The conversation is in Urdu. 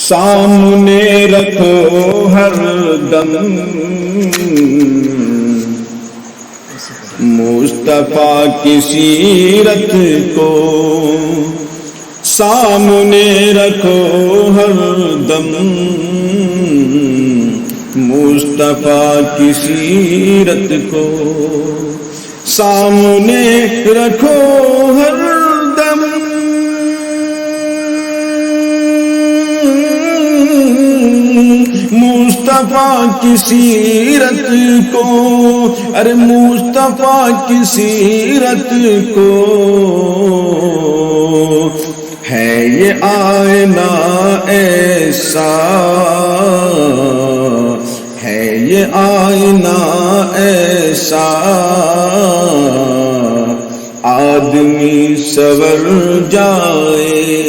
سامنے رکھو ہر دم مصطفیٰ کی سیرت کو، سامنے رکھو ہر دم مصطفیٰ کی سیرت کو، سامنے رکھو ہر دم مصطفیٰ کی سیرت کو، ارے مصطفیٰ کی سیرت کو، ہے یہ آئینہ ایسا، ہے یہ آئینہ ایسا، آدمی سنور جائے،